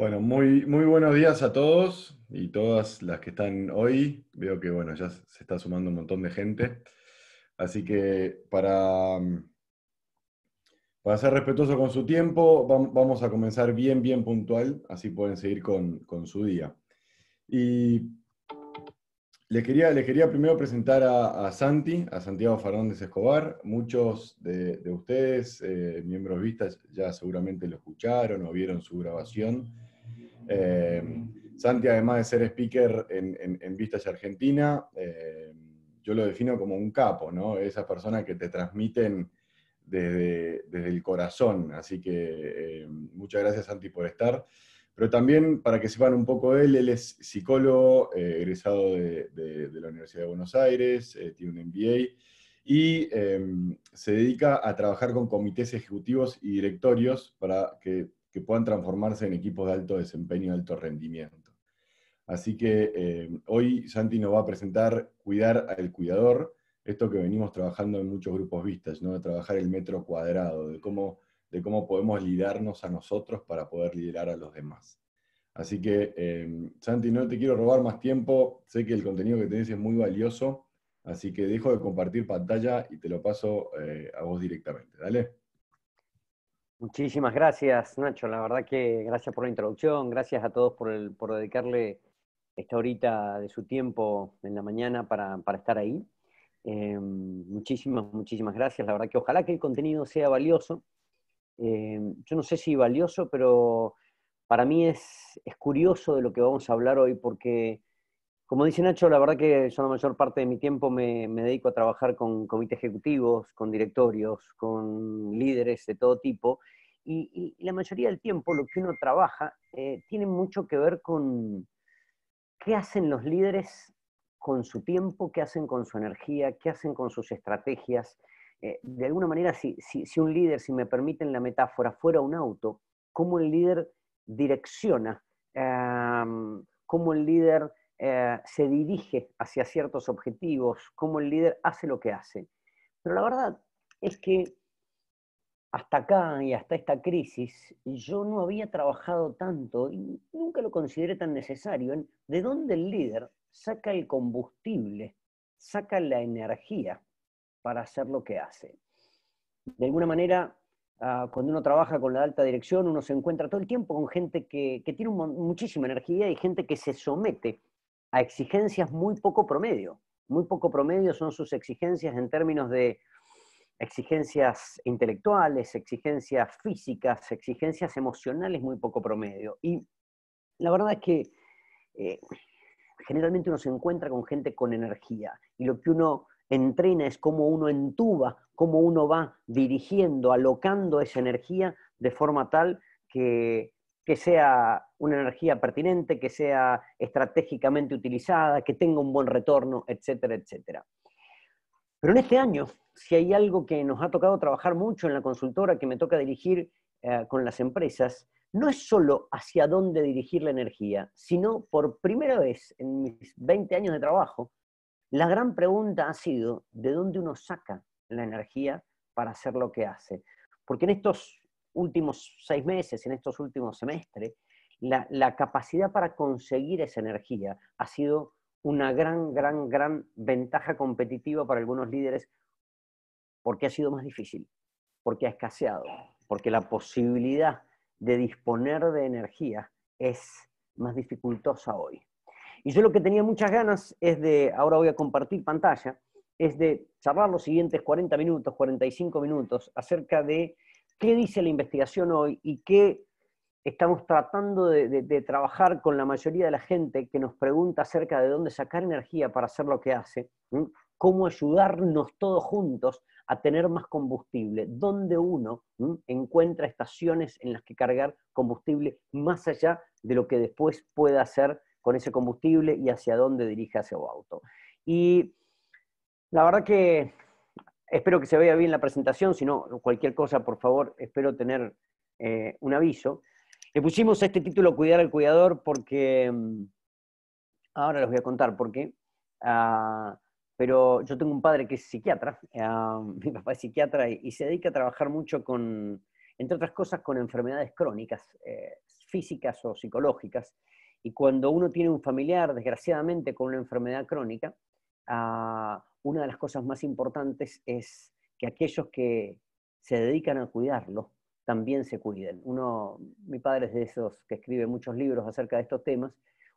Bueno, muy buenos días a todos y todas las que están hoy. Veo que bueno, ya se está sumando un montón de gente. Así que para ser respetuoso con su tiempo, vamos a comenzar bien puntual, así pueden seguir con su día. Y les quería primero presentar a Santi, a Santiago Fernández Escobar. Muchos de ustedes, miembros vistas, ya seguramente lo escucharon o vieron su grabación. Santi, además de ser speaker en Vistage Argentina, yo lo defino como un capo, ¿no? Esas personas que te transmiten desde el corazón. Así que muchas gracias, Santi, por estar. Pero también, para que sepan un poco de él, él es psicólogo, egresado de la Universidad de Buenos Aires, tiene un MBA, y se dedica a trabajar con comités ejecutivos y directorios para que puedan transformarse en equipos de alto desempeño y alto rendimiento. Así que hoy Santi nos va a presentar Cuidar al Cuidador, esto que venimos trabajando en muchos grupos vistas, ¿no? De trabajar el metro cuadrado, de cómo podemos liderarnos a nosotros para poder liderar a los demás. Así que, Santi, no te quiero robar más tiempo, sé que el contenido que tenés es muy valioso, así que dejo de compartir pantalla y te lo paso a vos directamente. Dale. Muchísimas gracias, Nacho. La verdad que gracias por la introducción, gracias a todos por dedicarle esta horita de su tiempo en la mañana para estar ahí. Muchísimas gracias. La verdad que ojalá que el contenido sea valioso. Yo no sé si valioso, pero para mí es curioso de lo que vamos a hablar hoy, porque, como dice Nacho, la verdad que yo la mayor parte de mi tiempo me dedico a trabajar con comités ejecutivos, con directorios, con líderes de todo tipo, y la mayoría del tiempo lo que uno trabaja tiene mucho que ver con qué hacen los líderes con su tiempo, qué hacen con su energía, qué hacen con sus estrategias. De alguna manera, si un líder, si me permiten la metáfora, fuera un auto, cómo el líder direcciona, cómo el líder se dirige hacia ciertos objetivos, cómo el líder hace lo que hace. Pero la verdad es que hasta acá y hasta esta crisis, yo no había trabajado tanto y nunca lo consideré tan necesario en de dónde el líder saca el combustible, saca la energía para hacer lo que hace. De alguna manera, cuando uno trabaja con la alta dirección, uno se encuentra todo el tiempo con gente que tiene muchísima energía y gente que se somete a exigencias muy poco promedio. Muy poco promedio son sus exigencias en términos de exigencias intelectuales, exigencias físicas, exigencias emocionales muy poco promedio. Y la verdad es que eh, generalmente uno se encuentra con gente con energía y lo que uno entrena es cómo uno entuba, cómo uno va dirigiendo, alocando esa energía de forma tal que sea una energía pertinente, que sea estratégicamente utilizada, que tenga un buen retorno, etcétera, etcétera. Pero en este año, si hay algo que nos ha tocado trabajar mucho en la consultora que me toca dirigir con las empresas, no es solo hacia dónde dirigir la energía, sino por primera vez en mis 20 años de trabajo, la gran pregunta ha sido de dónde uno saca la energía para hacer lo que hace. Porque en estos últimos 6 meses, en estos últimos semestres, la capacidad para conseguir esa energía ha sido una gran ventaja competitiva para algunos líderes porque ha sido más difícil, porque ha escaseado, porque la posibilidad de disponer de energía es más dificultosa hoy. Y yo lo que tenía muchas ganas es de, ahora voy a compartir pantalla, es de charlar los siguientes 40 minutos, 45 minutos acerca de qué dice la investigación hoy y qué estamos tratando de trabajar con la mayoría de la gente que nos pregunta acerca de dónde sacar energía para hacer lo que hace, cómo ayudarnos todos juntos a tener más combustible, dónde uno encuentra estaciones en las que cargar combustible más allá de lo que después pueda hacer con ese combustible y hacia dónde dirige hacia su auto. Y la verdad que espero que se vea bien la presentación, si no, cualquier cosa, por favor, espero tener un aviso. Le pusimos este título Cuidar al Cuidador porque, ahora les voy a contar por qué, pero yo tengo un padre que es psiquiatra, mi papá es psiquiatra y se dedica a trabajar mucho con, entre otras cosas, con enfermedades crónicas, físicas o psicológicas. Y cuando uno tiene un familiar, desgraciadamente, con una enfermedad crónica, una de las cosas más importantes es que aquellos que se dedican a cuidarlo también se cuiden. Mi padre es de esos que escribe muchos libros acerca de estos temas.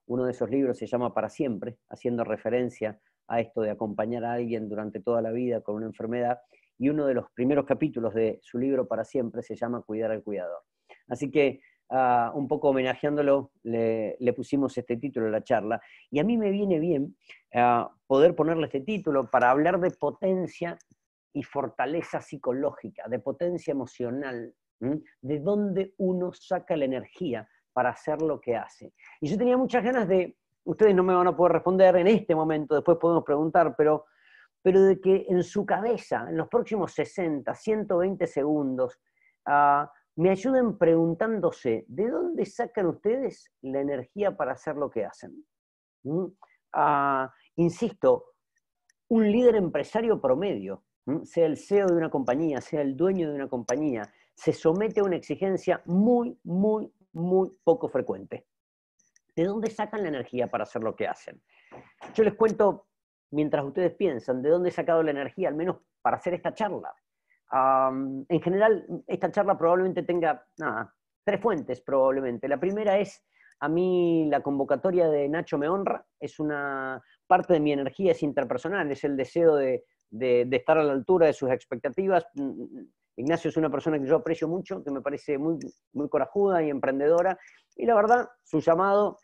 Uno de esos libros se llama Para Siempre, haciendo referencia a esto de acompañar a alguien durante toda la vida con una enfermedad. Y uno de los primeros capítulos de su libro Para Siempre se llama Cuidar al cuidador. Así que un poco homenajeándolo, le pusimos este título a la charla. Y a mí me viene bien poder ponerle este título para hablar de potencia y fortaleza psicológica, de potencia emocional, de dónde uno saca la energía para hacer lo que hace. Y yo tenía muchas ganas de, ustedes no me van a poder responder en este momento, después podemos preguntar, pero de que en su cabeza, en los próximos 60, 120 segundos, me ayuden preguntándose, ¿de dónde sacan ustedes la energía para hacer lo que hacen? Insisto, un líder empresario promedio, sea el CEO de una compañía, sea el dueño de una compañía, se somete a una exigencia muy, muy, muy poco frecuente. ¿De dónde sacan la energía para hacer lo que hacen? Yo les cuento, mientras ustedes piensan, de dónde he sacado la energía, al menos para hacer esta charla. En general, esta charla probablemente tenga, tres fuentes probablemente. La primera es, a mí la convocatoria de Nacho me honra, es una parte de mi energía, es interpersonal, es el deseo de estar a la altura de sus expectativas. Ignacio es una persona que yo aprecio mucho, que me parece muy, muy corajuda y emprendedora, y la verdad, su llamado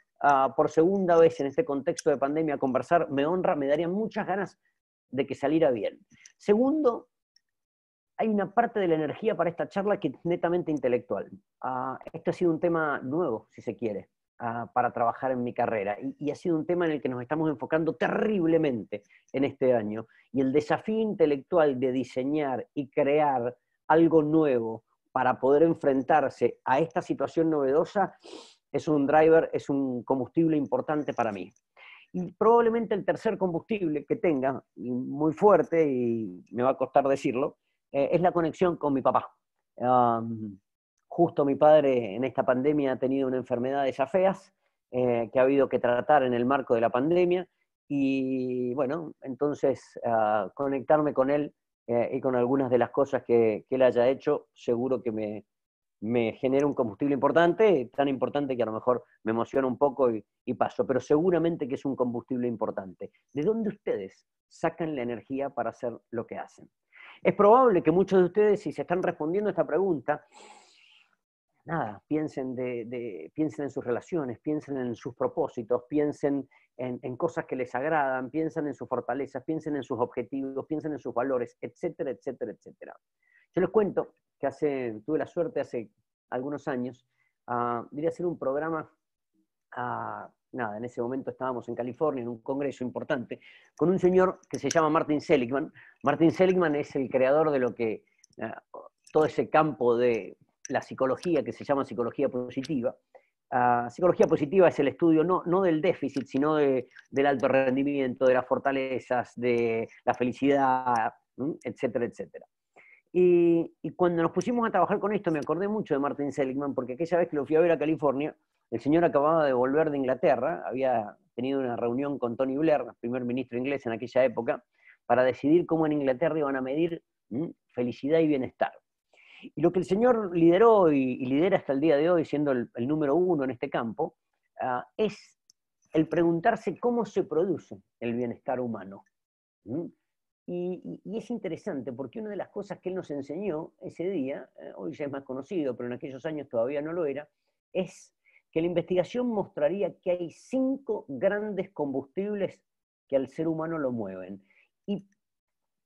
por segunda vez en este contexto de pandemia a conversar me honra, me daría muchas ganas de que saliera bien. Segundo, hay una parte de la energía para esta charla que es netamente intelectual. Este ha sido un tema nuevo, si se quiere, para trabajar en mi carrera. Y ha sido un tema en el que nos estamos enfocando terriblemente en este año. Y el desafío intelectual de diseñar y crear algo nuevo para poder enfrentarse a esta situación novedosa es un driver, es un combustible importante para mí. Y probablemente el tercer combustible que tenga, muy fuerte, y me va a costar decirlo, es la conexión con mi papá. Justo mi padre en esta pandemia ha tenido una enfermedad de esas feas, que ha habido que tratar en el marco de la pandemia, y bueno, entonces conectarme con él y con algunas de las cosas que él haya hecho, seguro que me genera un combustible importante, tan importante que a lo mejor me emociona un poco y paso, pero seguramente que es un combustible importante. ¿De dónde ustedes sacan la energía para hacer lo que hacen? Es probable que muchos de ustedes, si se están respondiendo a esta pregunta, piensen en sus relaciones, piensen en sus propósitos, piensen en cosas que les agradan, piensen en sus fortalezas, piensen en sus objetivos, piensen en sus valores, etcétera, etcétera, etcétera. Yo les cuento que tuve la suerte hace algunos años de ir a hacer un programa, en ese momento estábamos en California, en un congreso importante, con un señor que se llama Martin Seligman. Martin Seligman es el creador de lo que, todo ese campo de la psicología que se llama psicología positiva. Psicología positiva es el estudio no del déficit, sino del alto rendimiento, de las fortalezas, de la felicidad, etcétera, etcétera. Y cuando nos pusimos a trabajar con esto, me acordé mucho de Martin Seligman, porque aquella vez que lo fui a ver a California, el señor acababa de volver de Inglaterra, había tenido una reunión con Tony Blair, primer ministro inglés en aquella época, para decidir cómo en Inglaterra iban a medir felicidad y bienestar. Y lo que el señor lideró y lidera hasta el día de hoy, siendo el número uno en este campo, es el preguntarse cómo se produce el bienestar humano. Y es interesante porque una de las cosas que él nos enseñó ese día, hoy ya es más conocido, pero en aquellos años todavía no lo era, es que la investigación mostraría que hay 5 grandes combustibles que al ser humano lo mueven. ¿Y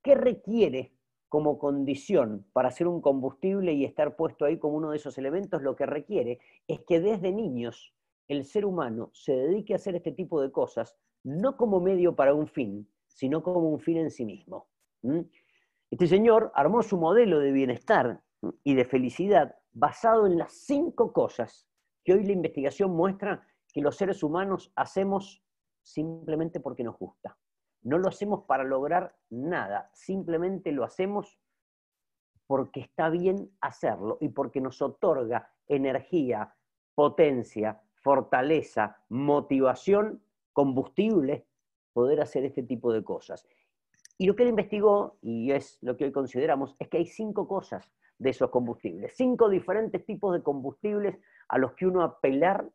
qué requiere como condición para ser un combustible y estar puesto ahí como uno de esos elementos? Lo que requiere es que desde niños el ser humano se dedique a hacer este tipo de cosas, no como medio para un fin, sino como un fin en sí mismo. Este señor armó su modelo de bienestar y de felicidad basado en las 5 cosas que hoy la investigación muestra que los seres humanos hacemos simplemente porque nos gusta. No lo hacemos para lograr nada, simplemente lo hacemos porque está bien hacerlo y porque nos otorga energía, potencia, fortaleza, motivación, combustible, poder hacer este tipo de cosas. Y lo que él investigó, y es lo que hoy consideramos, es que hay 5 cosas de esos combustibles, 5 diferentes tipos de combustibles a los que uno apelar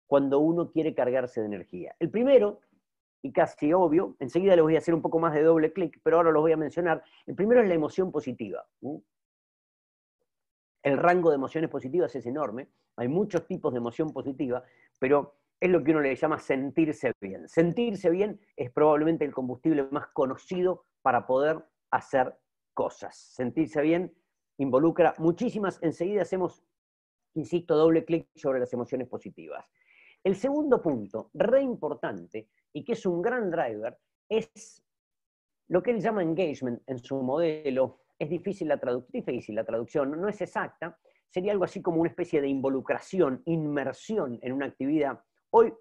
cuando uno quiere cargarse de energía. El primero, y casi obvio, enseguida les voy a hacer un poco más de doble clic, pero ahora los voy a mencionar, el primero es la emoción positiva. El rango de emociones positivas es enorme, hay muchos tipos de emoción positiva, pero es lo que uno le llama sentirse bien. Sentirse bien es probablemente el combustible más conocido para poder hacer cosas. Sentirse bien involucra muchísimas, enseguida hacemos, insisto, doble clic sobre las emociones positivas. El segundo punto, re importante, y que es un gran driver, es lo que él llama engagement en su modelo. Es difícil la traducción, no es exacta, sería algo así como una especie de involucración, inmersión en una actividad. Hoy,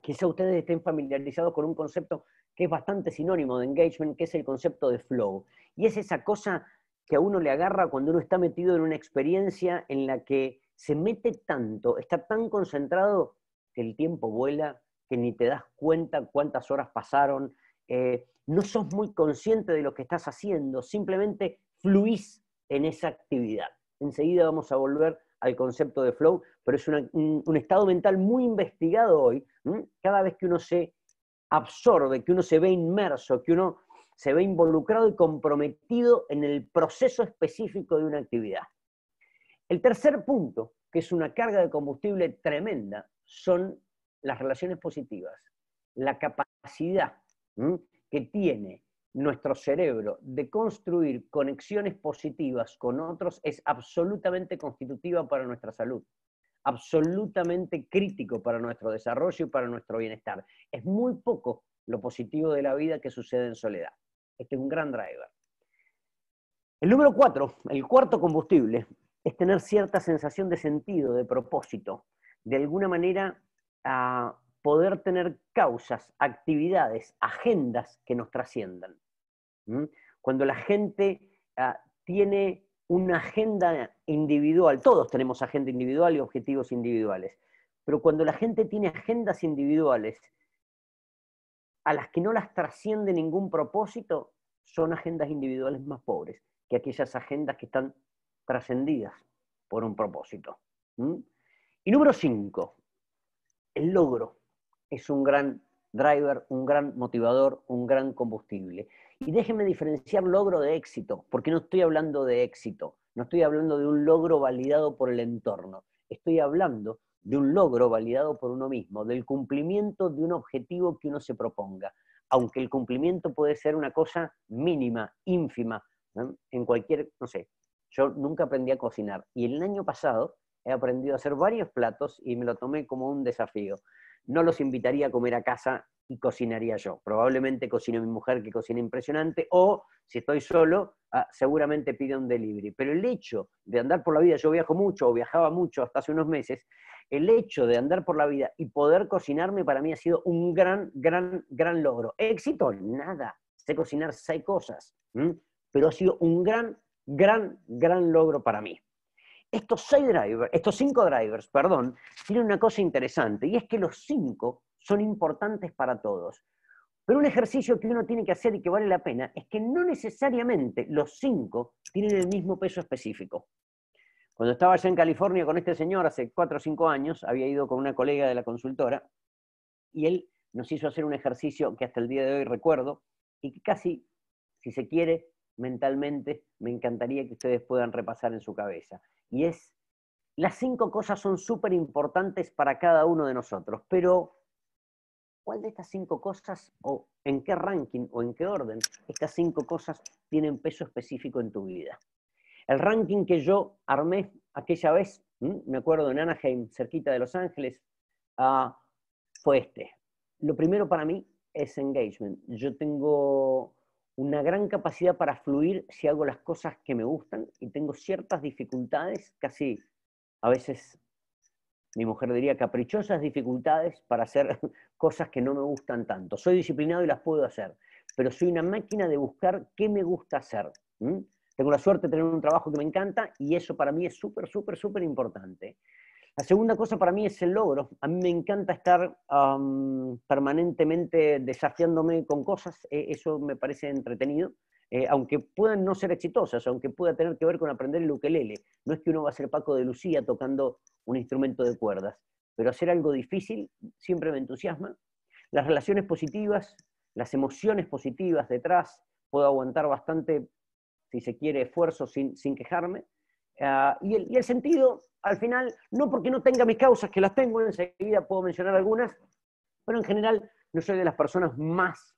quizá ustedes estén familiarizados con un concepto que es bastante sinónimo de engagement, que es el concepto de flow. Y es esa cosa que a uno le agarra cuando uno está metido en una experiencia en la que se mete tanto, está tan concentrado que el tiempo vuela, que ni te das cuenta cuántas horas pasaron, no sos muy consciente de lo que estás haciendo, simplemente fluís en esa actividad. Enseguida vamos a volver al concepto de flow, pero es un estado mental muy investigado hoy. Cada vez que uno se absorbe, que uno se ve inmerso, que uno se ve involucrado y comprometido en el proceso específico de una actividad. El tercer punto, que es una carga de combustible tremenda, son las relaciones positivas. La capacidad que tiene nuestro cerebro de construir conexiones positivas con otros es absolutamente constitutiva para nuestra salud, absolutamente crítico para nuestro desarrollo y para nuestro bienestar. Es muy poco lo positivo de la vida que sucede en soledad. Este es un gran driver. El número 4, el cuarto combustible, es tener cierta sensación de sentido, de propósito, de alguna manera a poder tener causas, actividades, agendas que nos trasciendan. Cuando la gente tiene una agenda individual, todos tenemos agenda individual y objetivos individuales, pero cuando la gente tiene agendas individuales a las que no las trasciende ningún propósito, son agendas individuales más pobres que aquellas agendas que están trascendidas por un propósito. Y número 5, el logro es un gran driver, un gran motivador, un gran combustible. Y déjenme diferenciar logro de éxito, porque no estoy hablando de éxito, no estoy hablando de un logro validado por el entorno, estoy hablando de un logro validado por uno mismo, del cumplimiento de un objetivo que uno se proponga, aunque el cumplimiento puede ser una cosa mínima, ínfima, ¿no? En cualquier, no sé, yo nunca aprendí a cocinar, y el año pasado he aprendido a hacer varios platos y me lo tomé como un desafío. No los invitaría a comer a casa y cocinaría yo. Probablemente cocine mi mujer, que cocina impresionante, o si estoy solo, seguramente pida un delivery. Pero el hecho de andar por la vida, yo viajo mucho, o viajaba mucho hasta hace unos meses, el hecho de andar por la vida y poder cocinarme para mí ha sido un gran logro. ¿Éxito? Nada. Sé cocinar 6 cosas, pero ha sido un gran logro para mí. Estos 5 drivers, tienen una cosa interesante, y es que los 5 son importantes para todos. Pero un ejercicio que uno tiene que hacer y que vale la pena es que no necesariamente los 5 tienen el mismo peso específico. Cuando estaba allá en California con este señor hace 4 o 5 años, había ido con una colega de la consultora, y él nos hizo hacer un ejercicio que hasta el día de hoy recuerdo, y que casi, si se quiere, mentalmente, me encantaría que ustedes puedan repasar en su cabeza. Y es, las 5 cosas son súper importantes para cada uno de nosotros, pero ¿cuál de estas 5 cosas, o en qué ranking, o en qué orden, estas 5 cosas tienen peso específico en tu vida? El ranking que yo armé aquella vez, me acuerdo en Anaheim, cerquita de Los Ángeles, fue este. Lo primero para mí es engagement. Yo tengo una gran capacidad para fluir si hago las cosas que me gustan, y tengo ciertas dificultades, casi a veces mi mujer diría caprichosas dificultades para hacer cosas que no me gustan tanto. Soy disciplinado y las puedo hacer, pero soy una máquina de buscar qué me gusta hacer. Tengo la suerte de tener un trabajo que me encanta, y eso para mí es súper importante. La segunda cosa para mí es el logro. A mí me encanta estar permanentemente desafiándome con cosas. Eso me parece entretenido. Aunque puedan no ser exitosas, aunque pueda tener que ver con aprender el ukelele. No es que uno va a ser Paco de Lucía tocando un instrumento de cuerdas, pero hacer algo difícil siempre me entusiasma. Las relaciones positivas, las emociones positivas detrás, puedo aguantar bastante, si se quiere, esfuerzo sin quejarme. Y el sentido, al final, no porque no tenga mis causas, que las tengo, enseguida puedo mencionar algunas, pero en general no soy de las personas más.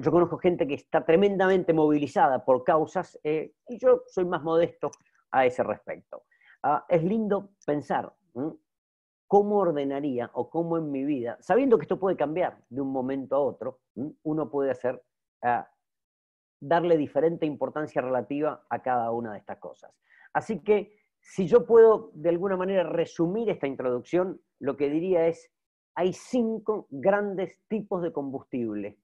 Yo conozco gente que está tremendamente movilizada por causas y yo soy más modesto a ese respecto. Es lindo pensar cómo ordenaría o cómo en mi vida, sabiendo que esto puede cambiar de un momento a otro, uno puede hacer, darle diferente importancia relativa a cada una de estas cosas. Así que si yo puedo de alguna manera resumir esta introducción, lo que diría es, hay 5 grandes tipos de combustible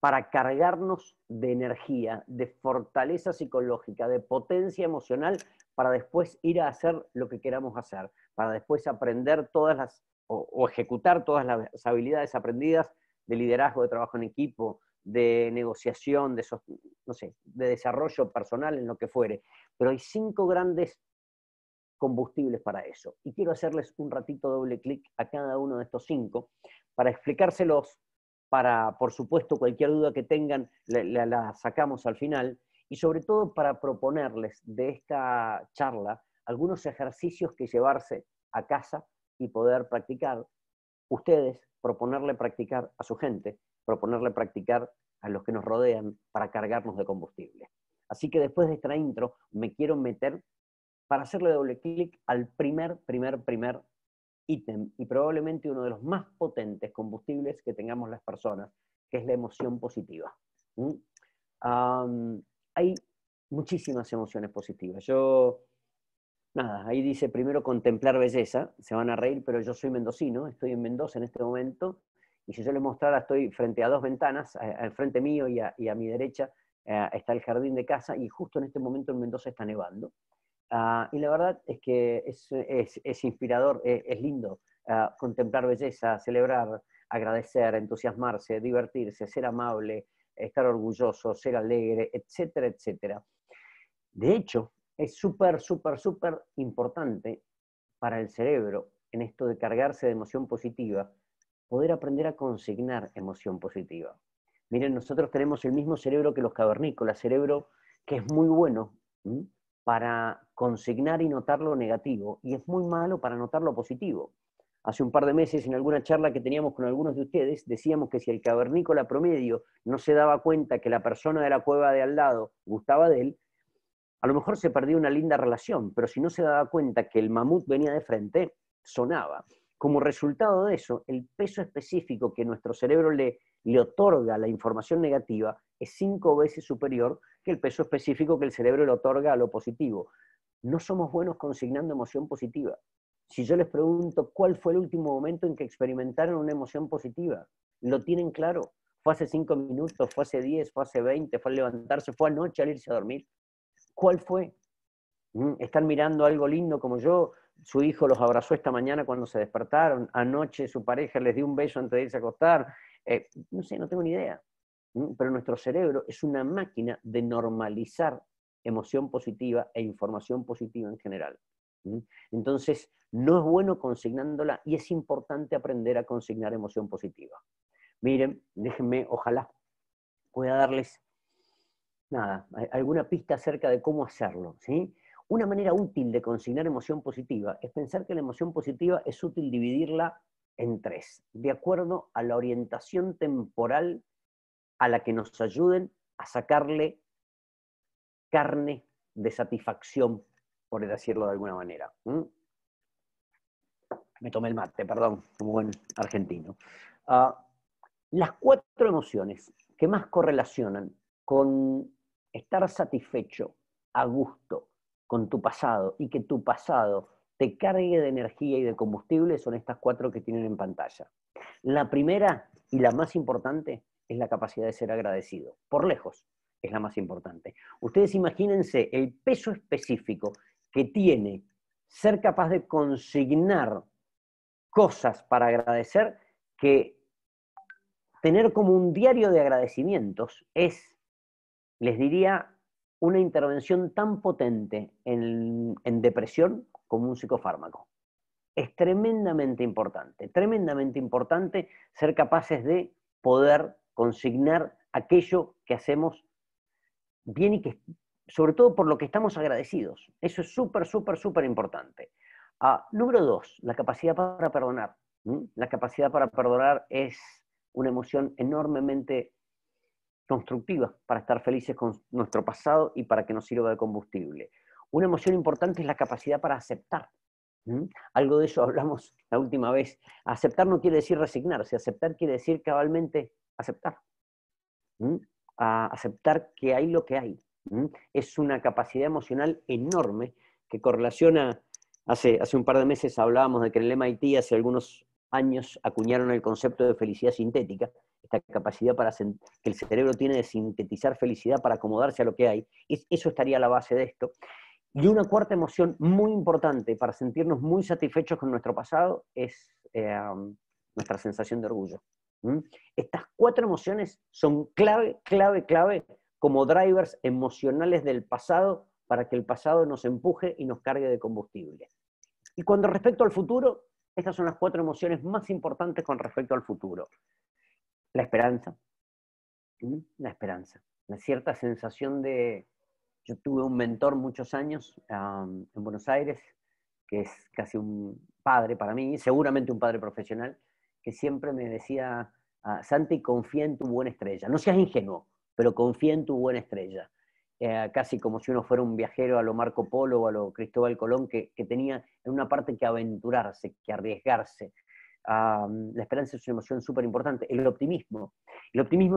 para cargarnos de energía, de fortaleza psicológica, de potencia emocional, para después ir a hacer lo que queramos hacer, para después aprender todas las, o ejecutar todas las habilidades aprendidas de liderazgo, de trabajo en equipo, de negociación, no sé, de desarrollo personal, en lo que fuere. Pero hay 5 grandes combustibles para eso. Y quiero hacerles un ratito doble clic a cada uno de estos 5 para explicárselos, para, por supuesto, cualquier duda que tengan, la sacamos al final, y sobre todo para proponerles de esta charla algunos ejercicios que llevarse a casa y poder practicar. Ustedes, proponerle practicar a su gente, proponerle practicar a los que nos rodean para cargarnos de combustible. Así que después de esta intro me quiero meter para hacerle doble clic al primer ítem y probablemente uno de los más potentes combustibles que tengamos las personas, que es la emoción positiva. Hay muchísimas emociones positivas. Nada, ahí dice primero contemplar belleza, se van a reír, pero yo soy mendocino, estoy en Mendoza en este momento, y si yo les mostrara, estoy frente a 2 ventanas, al frente mío y a mi derecha está el jardín de casa, y justo en este momento en Mendoza está nevando. Y la verdad es que es inspirador, es lindo contemplar belleza, celebrar, agradecer, entusiasmarse, divertirse, ser amable, estar orgulloso, ser alegre, etcétera, etcétera. De hecho, es súper importante para el cerebro, en esto de cargarse de emoción positiva, poder aprender a consignar emoción positiva. Miren, nosotros tenemos el mismo cerebro que los cavernícolas, cerebro que es muy bueno para consignar y notar lo negativo, y es muy malo para notar lo positivo. Hace un par de meses, en alguna charla que teníamos con algunos de ustedes, decíamos que si el cavernícola promedio no se daba cuenta que la persona de la cueva de al lado gustaba de él, a lo mejor se perdía una linda relación, pero si no se daba cuenta que el mamut venía de frente, sonaba. Como resultado de eso, el peso específico que nuestro cerebro le otorga a la información negativa es 5 veces superior que el peso específico que el cerebro le otorga a lo positivo. No somos buenos consignando emoción positiva. Si yo les pregunto cuál fue el último momento en que experimentaron una emoción positiva, ¿lo tienen claro? ¿Fue hace 5 minutos? ¿Fue hace 10? ¿Fue hace 20? ¿Fue al levantarse? ¿Fue anoche al irse a dormir? ¿Cuál fue? ¿Están mirando algo lindo como yo? Su hijo los abrazó esta mañana cuando se despertaron. Anoche su pareja les dio un beso antes de irse a acostar. No sé, no tengo ni idea. Pero nuestro cerebro es una máquina de normalizar emoción positiva e información positiva en general. Entonces, no es bueno consignándola y es importante aprender a consignar emoción positiva. Miren, déjenme, ojalá pueda darles nada, alguna pista acerca de cómo hacerlo, ¿sí? Una manera útil de consignar emoción positiva es pensar que la emoción positiva es útil dividirla en 3, de acuerdo a la orientación temporal a la que nos ayuden a sacarle carne de satisfacción, por decirlo de alguna manera. Me tomé el mate, perdón, como buen argentino. Las 4 emociones que más correlacionan con estar satisfecho, a gusto, con tu pasado y que tu pasado te cargue de energía y de combustible son estas 4 que tienen en pantalla. La primera y la más importante es la capacidad de ser agradecido. Por lejos es la más importante. Ustedes imagínense el peso específico que tiene ser capaz de consignar cosas para agradecer, que tener como un diario de agradecimientos es, les diría, una intervención tan potente en depresión como un psicofármaco. Es tremendamente importante ser capaces de poder consignar aquello que hacemos bien y que, sobre todo por lo que estamos agradecidos. Eso es súper importante. Número 2, la capacidad para perdonar. La capacidad para perdonar es una emoción enormemente constructiva para estar felices con nuestro pasado y para que nos sirva de combustible. Una emoción importante es la capacidad para aceptar. Algo de eso hablamos la última vez. Aceptar no quiere decir resignarse, aceptar quiere decir cabalmente aceptar. Aceptar que hay lo que hay. Es una capacidad emocional enorme que correlaciona. Hace un par de meses hablábamos de que en el MIT hace algunos años acuñaron el concepto de felicidad sintética, esta capacidad que el cerebro tiene de sintetizar felicidad para acomodarse a lo que hay. Eso estaría a la base de esto. Y una cuarta emoción muy importante para sentirnos muy satisfechos con nuestro pasado es nuestra sensación de orgullo. Estas 4 emociones son clave como drivers emocionales del pasado para que el pasado nos empuje y nos cargue de combustible. Y cuando respecto al futuro, estas son las 4 emociones más importantes con respecto al futuro. La esperanza, una cierta sensación de... Yo tuve un mentor muchos años en Buenos Aires, que es casi un padre para mí, seguramente un padre profesional, que siempre me decía, Santi, confía en tu buena estrella. No seas ingenuo, pero confía en tu buena estrella. Casi como si uno fuera un viajero a lo Marco Polo o a lo Cristóbal Colón, que tenía en una parte que aventurarse, que arriesgarse. La esperanza es una emoción súper importante. El optimismo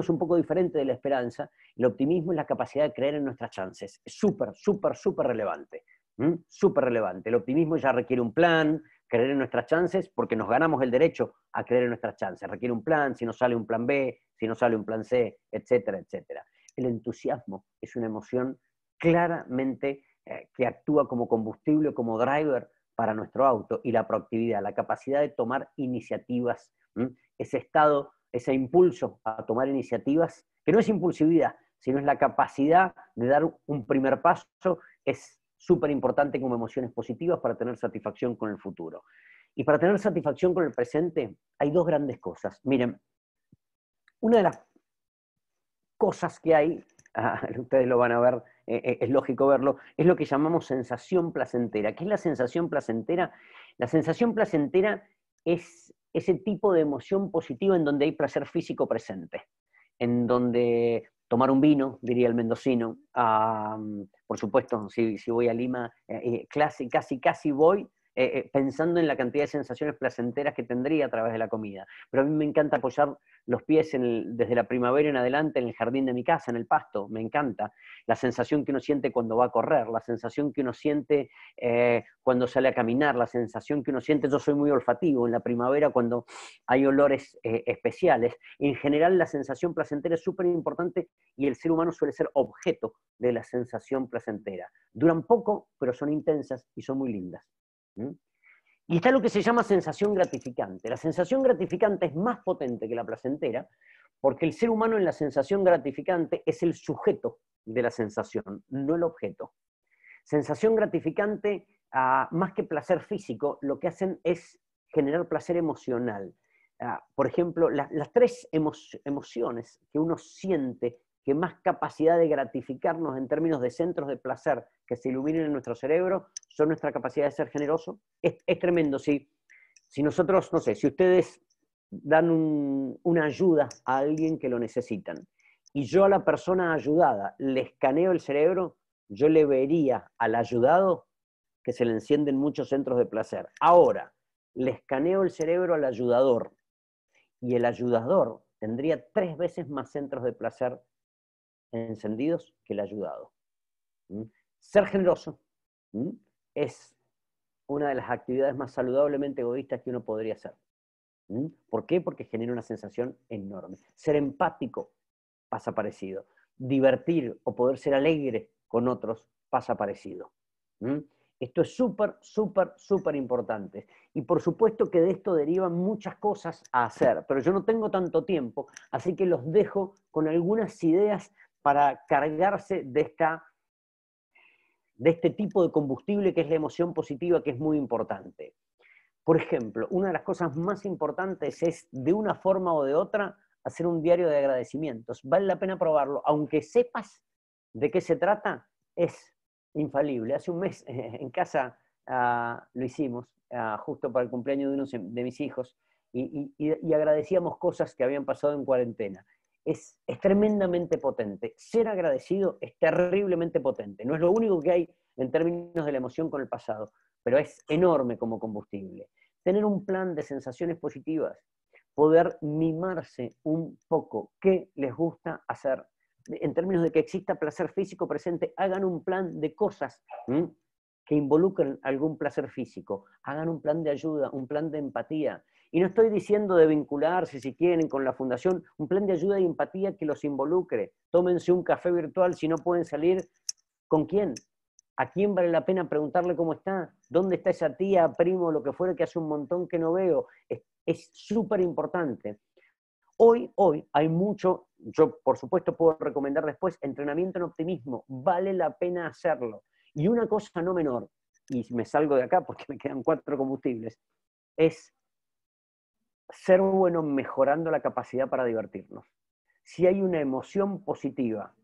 es un poco diferente de la esperanza. El optimismo es la capacidad de creer en nuestras chances. Es súper relevante. Súper relevante. El optimismo ya requiere un plan, creer en nuestras chances, porque nos ganamos el derecho a creer en nuestras chances. Requiere un plan, si no sale un plan B, si no sale un plan C, etcétera. El entusiasmo es una emoción claramente que actúa como combustible, como driver para nuestro auto, y la proactividad, la capacidad de tomar iniciativas, ese estado, ese impulso a tomar iniciativas, que no es impulsividad, sino es la capacidad de dar un primer paso, es súper importante como emociones positivas para tener satisfacción con el futuro. Y para tener satisfacción con el presente hay 2 grandes cosas. Miren, una de las cosas que hay, ustedes lo van a ver, es lógico verlo, es lo que llamamos sensación placentera. ¿Qué es la sensación placentera? La sensación placentera es ese tipo de emoción positiva en donde hay placer físico presente, en donde tomar un vino, diría el mendocino, por supuesto, si voy a Lima, casi voy pensando en la cantidad de sensaciones placenteras que tendría a través de la comida. Pero a mí me encanta apoyar los pies desde la primavera en adelante en el jardín de mi casa, en el pasto, me encanta. La sensación que uno siente cuando va a correr, la sensación que uno siente cuando sale a caminar, la sensación que uno siente, yo soy muy olfativo, en la primavera cuando hay olores especiales. En general la sensación placentera es súper importante y el ser humano suele ser objeto de la sensación placentera. Duran poco, pero son intensas y son muy lindas. Y está lo que se llama sensación gratificante. La sensación gratificante es más potente que la placentera, porque el ser humano en la sensación gratificante es el sujeto de la sensación, no el objeto. Sensación gratificante, más que placer físico, lo que hacen es generar placer emocional. Por ejemplo, las 3 emociones que uno siente que más capacidad de gratificarnos en términos de centros de placer que se iluminen en nuestro cerebro son nuestra capacidad de ser generoso. Es tremendo. Si nosotros, no sé, si ustedes dan una ayuda a alguien que lo necesitan y yo a la persona ayudada le escaneo el cerebro, yo le vería al ayudado que se le encienden muchos centros de placer. Ahora, le escaneo el cerebro al ayudador y el ayudador tendría 3 veces más centros de placer encendidos que el ayudado. Ser generoso es una de las actividades más saludablemente egoístas que uno podría hacer. ¿Por qué? Porque genera una sensación enorme. Ser empático pasa parecido. Divertir o poder ser alegre con otros pasa parecido. Esto es súper, súper, súper importante. Y por supuesto que de esto derivan muchas cosas a hacer, pero yo no tengo tanto tiempo, así que los dejo con algunas ideas para cargarse de este tipo de combustible que es la emoción positiva, que es muy importante. Por ejemplo, una de las cosas más importantes es, de una forma o de otra, hacer un diario de agradecimientos. Vale la pena probarlo, aunque sepas de qué se trata, es infalible. Hace un mes en casa lo hicimos, justo para el cumpleaños de uno de mis hijos, y agradecíamos cosas que habían pasado en cuarentena. Es tremendamente potente. Ser agradecido es terriblemente potente. No es lo único que hay en términos de la emoción con el pasado, pero es enorme como combustible. Tener un plan de sensaciones positivas, poder mimarse un poco, qué les gusta hacer. En términos de que exista placer físico presente, hagan un plan de cosas que involucren algún placer físico, hagan un plan de ayuda, un plan de empatía. Y no estoy diciendo de vincularse, si quieren, con la fundación, un plan de ayuda y empatía que los involucre. Tómense un café virtual si no pueden salir. ¿Con quién? ¿A quién vale la pena preguntarle cómo está? ¿Dónde está esa tía, primo, lo que fuera que hace un montón que no veo? Es súper importante. Hoy hay mucho, yo por supuesto puedo recomendar después, entrenamiento en optimismo. Vale la pena hacerlo. Y una cosa no menor, y me salgo de acá porque me quedan 4 combustibles, es ser bueno mejorando la capacidad para divertirnos. Si hay una emoción positiva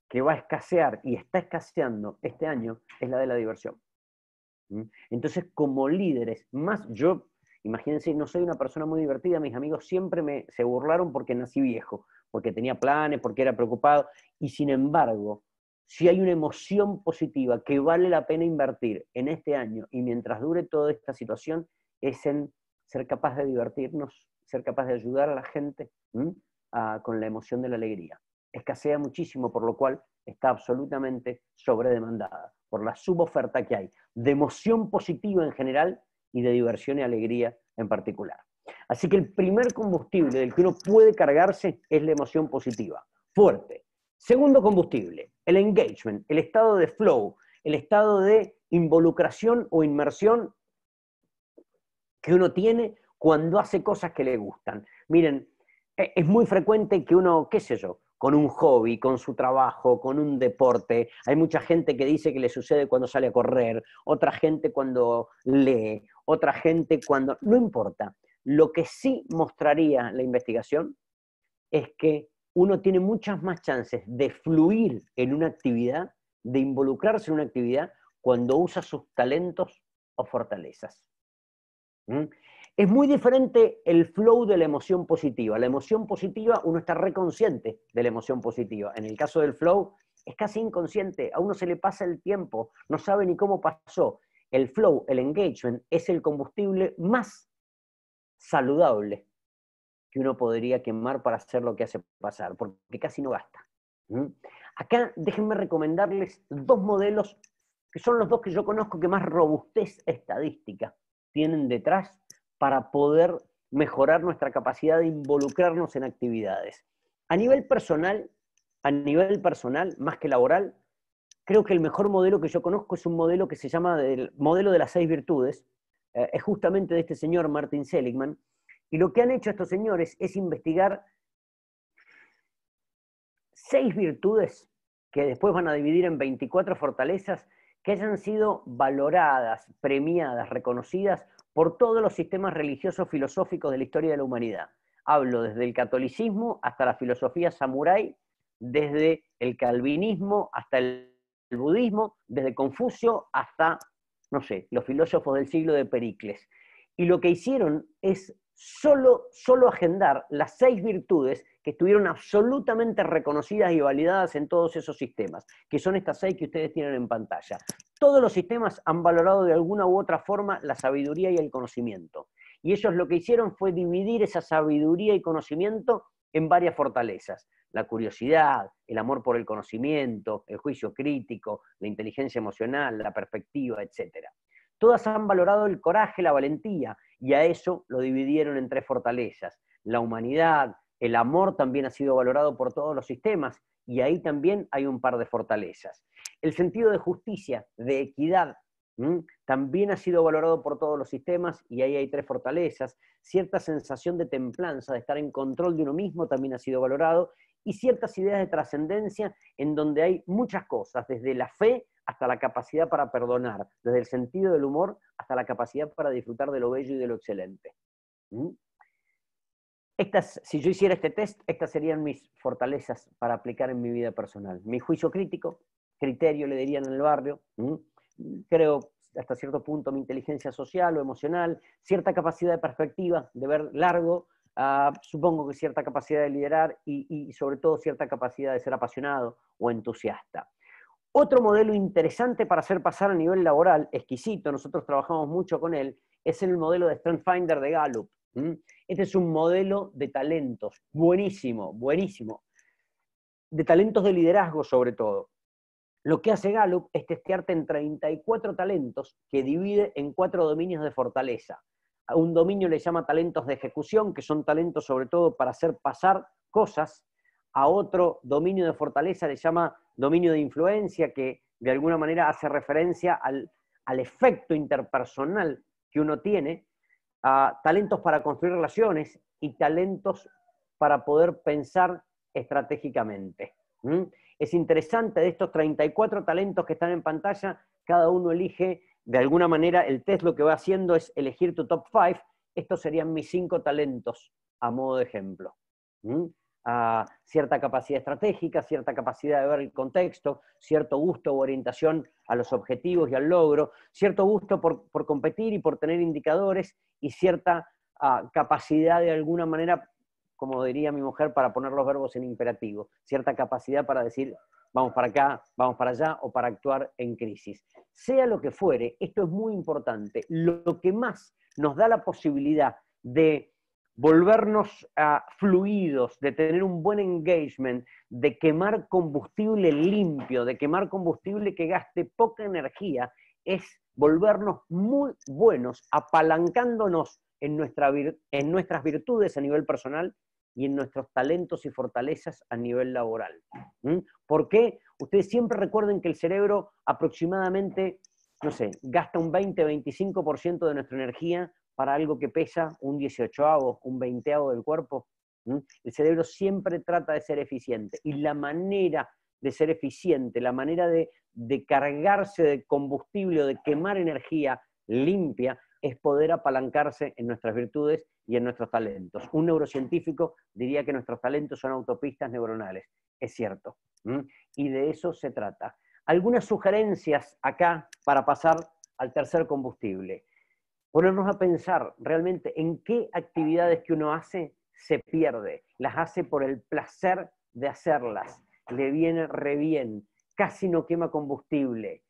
que va a escasear y está escaseando este año, es la de la diversión. Entonces, como líderes, más yo, imagínense, no soy una persona muy divertida, mis amigos siempre se burlaron porque nací viejo, porque tenía planes, porque era preocupado, y sin embargo, si hay una emoción positiva que vale la pena invertir en este año y mientras dure toda esta situación, es en ser capaz de divertirnos, ser capaz de ayudar a la gente con la emoción de la alegría. Escasea muchísimo, por lo cual está absolutamente sobredemandada, por la suboferta que hay, de emoción positiva en general y de diversión y alegría en particular. Así que el primer combustible del que uno puede cargarse es la emoción positiva, fuerte. Segundo combustible, el engagement, el estado de flow, el estado de involucración o inmersión que uno tiene cuando hace cosas que le gustan. Miren, es muy frecuente que uno, qué sé yo, con un hobby, con su trabajo, con un deporte, hay mucha gente que dice que le sucede cuando sale a correr, otra gente cuando lee, otra gente cuando... No importa. Lo que sí mostraría la investigación es que uno tiene muchas más chances de fluir en una actividad, de involucrarse en una actividad, cuando usa sus talentos o fortalezas. Es muy diferente el flow de la emoción positiva. La emoción positiva, uno está reconsciente de la emoción positiva. En el caso del flow, es casi inconsciente. A uno se le pasa el tiempo, no sabe ni cómo pasó. El flow, el engagement, es el combustible más saludable que uno podría quemar para hacer lo que hace pasar, porque casi no gasta. Acá déjenme recomendarles 2 modelos que son los 2 que yo conozco que más robustez estadística tienen detrás para poder mejorar nuestra capacidad de involucrarnos en actividades. A nivel personal, más que laboral, creo que el mejor modelo que yo conozco es un modelo que se llama el modelo de las 6 virtudes, es justamente de este señor Martin Seligman, y lo que han hecho estos señores es investigar 6 virtudes que después van a dividir en 24 fortalezas que hayan sido valoradas, premiadas, reconocidas por todos los sistemas religiosos filosóficos de la historia de la humanidad. Hablo desde el catolicismo hasta la filosofía samurái, desde el calvinismo hasta el budismo, desde Confucio hasta, no sé, los filósofos del siglo de Pericles. Y lo que hicieron es solo agendar las 6 virtudes que estuvieron absolutamente reconocidas y validadas en todos esos sistemas, que son estas 6 que ustedes tienen en pantalla. Todos los sistemas han valorado de alguna u otra forma la sabiduría y el conocimiento. Y ellos lo que hicieron fue dividir esa sabiduría y conocimiento en varias fortalezas. La curiosidad, el amor por el conocimiento, el juicio crítico, la inteligencia emocional, la perspectiva, etc. Todas han valorado el coraje, la valentía, y a eso lo dividieron en 3 fortalezas. La humanidad, el amor también ha sido valorado por todos los sistemas, y ahí también hay un par de fortalezas. El sentido de justicia, de equidad, También ha sido valorado por todos los sistemas y ahí hay 3 fortalezas. Cierta sensación de templanza, de estar en control de uno mismo, también ha sido valorado. Y ciertas ideas de trascendencia en donde hay muchas cosas, desde la fe hasta la capacidad para perdonar, desde el sentido del humor hasta la capacidad para disfrutar de lo bello y de lo excelente. Si yo hiciera este test, estas serían mis fortalezas para aplicar en mi vida personal. Mi juicio crítico, criterio le dirían en el barrio, creo hasta cierto punto mi inteligencia social o emocional, cierta capacidad de perspectiva, de ver largo, supongo que cierta capacidad de liderar y sobre todo cierta capacidad de ser apasionado o entusiasta. Otro modelo interesante para hacer pasar a nivel laboral, exquisito, nosotros trabajamos mucho con él, es el modelo de StrengthsFinder de Gallup. Este es un modelo de talentos, buenísimo, buenísimo, de talentos de liderazgo sobre todo. Lo que hace Gallup es testearte en 34 talentos que divide en 4 dominios de fortaleza. A un dominio le llama talentos de ejecución, que son talentos sobre todo para hacer pasar cosas. A otro dominio de fortaleza le llama dominio de influencia, que de alguna manera hace referencia al efecto interpersonal que uno tiene. Talentos para construir relaciones y talentos para poder pensar estratégicamente. Es interesante, de estos 34 talentos que están en pantalla, cada uno elige, de alguna manera, el test lo que va haciendo es elegir tu top 5. Estos serían mis 5 talentos, a modo de ejemplo. Cierta capacidad estratégica, cierta capacidad de ver el contexto, cierto gusto o orientación a los objetivos y al logro, cierto gusto por competir y por tener indicadores, y cierta capacidad de alguna manera, como diría mi mujer, para poner los verbos en imperativo, cierta capacidad para decir vamos para acá, vamos para allá, o para actuar en crisis. Sea lo que fuere, esto es muy importante. Lo que más nos da la posibilidad de volvernos fluidos, de tener un buen engagement, de quemar combustible limpio, de quemar combustible que gaste poca energía, es volvernos muy buenos, apalancándonos en nuestras virtudes a nivel personal y en nuestros talentos y fortalezas a nivel laboral. ¿Por qué? Ustedes siempre recuerden que el cerebro aproximadamente, no sé, gasta un 20-25% de nuestra energía para algo que pesa un 18avo, un 20avo del cuerpo. El cerebro siempre trata de ser eficiente, y la manera de ser eficiente, la manera de cargarse de combustible o de quemar energía limpia, es poder apalancarse en nuestras virtudes y en nuestros talentos. Un neurocientífico diría que nuestros talentos son autopistas neuronales. Es cierto. Y de eso se trata. Algunas sugerencias acá para pasar al tercer combustible. Ponernos a pensar realmente en qué actividades que uno hace se pierde. Las hace por el placer de hacerlas. Le viene re bien. Casi no quema combustible.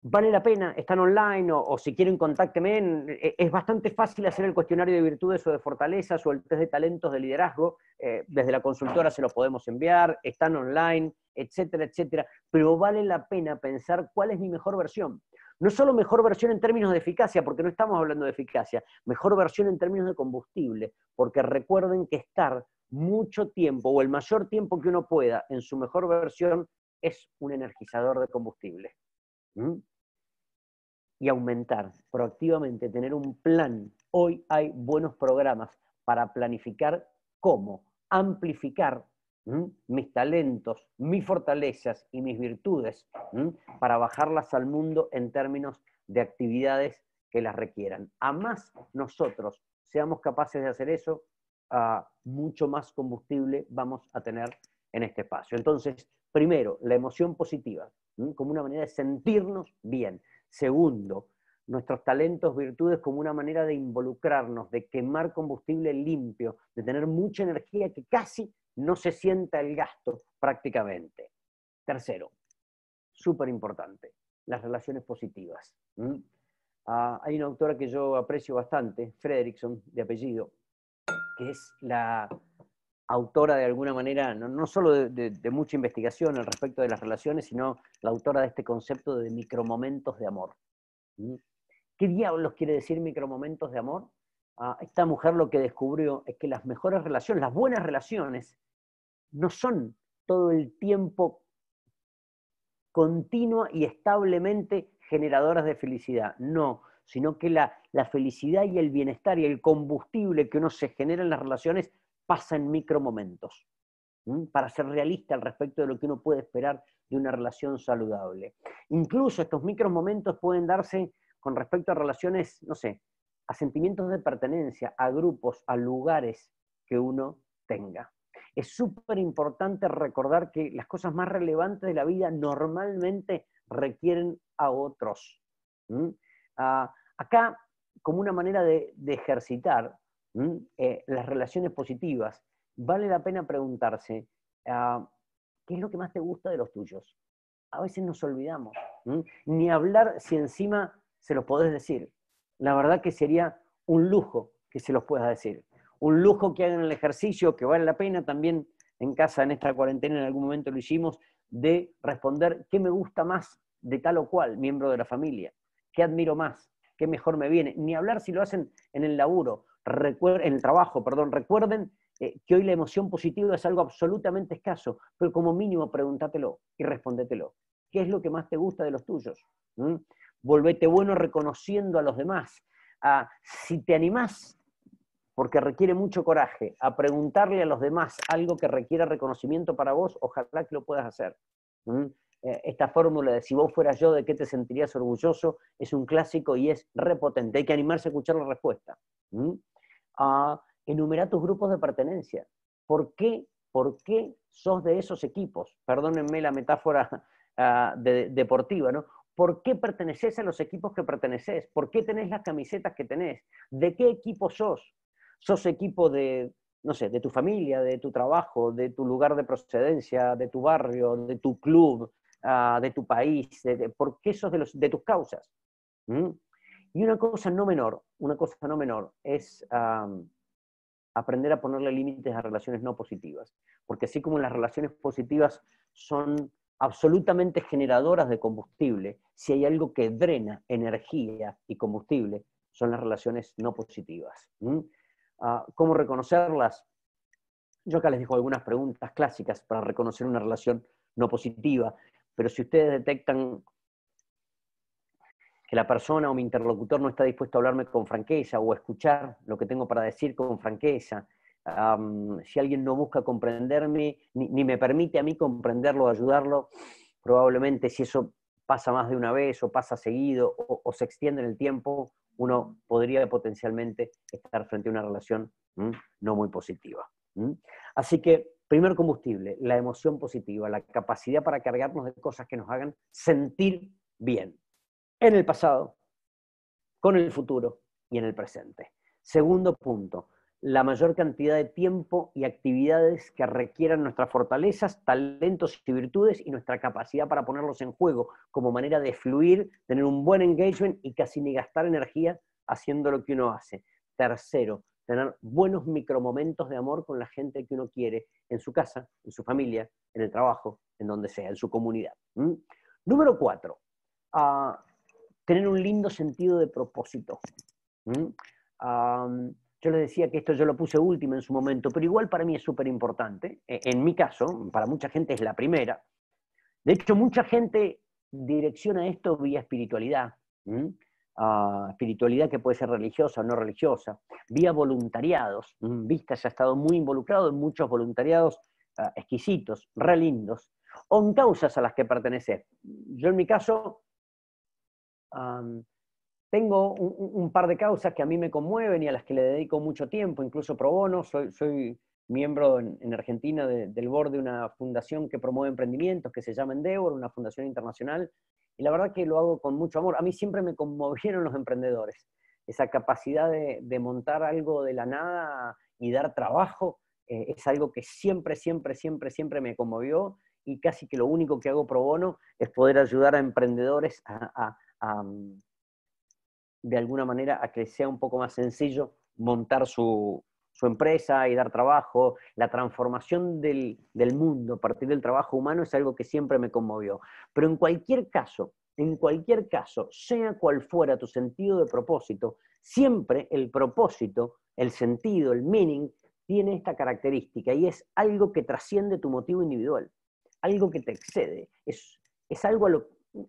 Vale la pena, están online, o si quieren contáctenme. Es bastante fácil hacer el cuestionario de virtudes o de fortalezas o el test de talentos de liderazgo. Desde la consultora se lo podemos enviar, están online, etcétera, etcétera. Pero vale la pena pensar cuál es mi mejor versión. No solo mejor versión en términos de eficacia, porque no estamos hablando de eficacia, mejor versión en términos de combustible, porque recuerden que estar mucho tiempo o el mayor tiempo que uno pueda en su mejor versión es un energizador de combustible. Y aumentar proactivamente, tener un plan. Hoy hay buenos programas para planificar cómo amplificar mis talentos, mis fortalezas y mis virtudes para bajarlas al mundo en términos de actividades que las requieran. A más nosotros seamos capaces de hacer eso, mucho más combustible vamos a tener en este espacio. Entonces, primero, la emoción positiva, como una manera de sentirnos bien. Segundo, nuestros talentos, virtudes como una manera de involucrarnos, de quemar combustible limpio, de tener mucha energía que casi no se sienta el gasto prácticamente. Tercero, súper importante, las relaciones positivas. Hay una autora que yo aprecio bastante, Fredrickson, de apellido, que es la autora de alguna manera, no solo de mucha investigación al respecto de las relaciones, sino la autora de este concepto de micromomentos de amor. ¿Qué diablos quiere decir micromomentos de amor? Esta mujer lo que descubrió es que las mejores relaciones, las buenas relaciones, no son todo el tiempo continua y establemente generadoras de felicidad, no, sino que la felicidad y el bienestar y el combustible que uno se genera en las relaciones pasa en micromomentos, para ser realista al respecto de lo que uno puede esperar de una relación saludable. Incluso estos micromomentos pueden darse con respecto a relaciones, no sé, a sentimientos de pertenencia, a grupos, a lugares que uno tenga. Es súper importante recordar que las cosas más relevantes de la vida normalmente requieren a otros. Acá, como una manera de ejercitar las relaciones positivas, vale la pena preguntarse, ¿qué es lo que más te gusta de los tuyos? A veces nos olvidamos. Ni hablar si encima se los podés decir. La verdad que sería un lujo que se los puedas decir. Un lujo que hagan el ejercicio, que vale la pena también en casa, en esta cuarentena, en algún momento lo hicimos, de responder qué me gusta más de tal o cual miembro de la familia, qué admiro más, qué mejor me viene. Ni hablar si lo hacen en el laburo, en el trabajo, perdón. Recuerden que hoy la emoción positiva es algo absolutamente escaso, pero como mínimo pregúntatelo y respóndetelo. ¿Qué es lo que más te gusta de los tuyos? Volvete bueno reconociendo a los demás. Si te animás, porque requiere mucho coraje, a preguntarle a los demás algo que requiera reconocimiento para vos, ojalá que lo puedas hacer. Esta fórmula de si vos fueras yo, ¿de qué te sentirías orgulloso? Es un clásico y es repotente. Hay que animarse a escuchar la respuesta. Enumera tus grupos de pertenencia. ¿Por qué sos de esos equipos? Perdónenme la metáfora deportiva, ¿no? ¿Por qué perteneces a los equipos que perteneces? ¿Por qué tenés las camisetas que tenés? ¿De qué equipo sos? ¿Sos equipo de, no sé, de tu familia, de tu trabajo, de tu lugar de procedencia, de tu barrio, de tu club, de tu país? ¿Por qué sos de tus causas? Y una cosa no menor es aprender a ponerle límites a relaciones no positivas. Porque así como las relaciones positivas son absolutamente generadoras de combustible, si hay algo que drena energía y combustible, son las relaciones no positivas. ¿Cómo reconocerlas? Yo acá les dejo algunas preguntas clásicas para reconocer una relación no positiva, pero si ustedes detectan que la persona o mi interlocutor no está dispuesto a hablarme con franqueza o a escuchar lo que tengo para decir con franqueza, si alguien no busca comprenderme, ni me permite a mí comprenderlo o ayudarlo, probablemente si eso pasa más de una vez o pasa seguido o se extiende en el tiempo, uno podría potencialmente estar frente a una relación no muy positiva. Así que, primer combustible, la emoción positiva, la capacidad para cargarnos de cosas que nos hagan sentir bien, en el pasado, con el futuro y en el presente. Segundo punto, la mayor cantidad de tiempo y actividades que requieran nuestras fortalezas, talentos y virtudes y nuestra capacidad para ponerlos en juego como manera de fluir, tener un buen engagement y casi ni gastar energía haciendo lo que uno hace. Tercero, tener buenos micromomentos de amor con la gente que uno quiere, en su casa, en su familia, en el trabajo, en donde sea, en su comunidad. Número 4, tener un lindo sentido de propósito. Yo les decía que esto yo lo puse último en su momento, pero igual para mí es súper importante. En mi caso, para mucha gente es la primera. De hecho, mucha gente direcciona esto vía espiritualidad. Espiritualidad que puede ser religiosa o no religiosa. Vía voluntariados. Vista ya ha estado muy involucrado en muchos voluntariados exquisitos, re lindos. O en causas a las que pertenece. Yo en mi caso tengo un par de causas que a mí me conmueven y a las que le dedico mucho tiempo, incluso pro bono. Soy miembro en Argentina del board de una fundación que promueve emprendimientos que se llama Endeavor, una fundación internacional, y la verdad que lo hago con mucho amor. A mí siempre me conmovieron los emprendedores, esa capacidad de montar algo de la nada y dar trabajo, es algo que siempre me conmovió, y casi que lo único que hago pro bono es poder ayudar a emprendedores de alguna manera a que sea un poco más sencillo montar su empresa y dar trabajo. La transformación del mundo a partir del trabajo humano es algo que siempre me conmovió. Pero en cualquier caso, sea cual fuera tu sentido de propósito, siempre el propósito, el sentido, el meaning, tiene esta característica y es algo que trasciende tu motivo individual, algo que te excede, es algo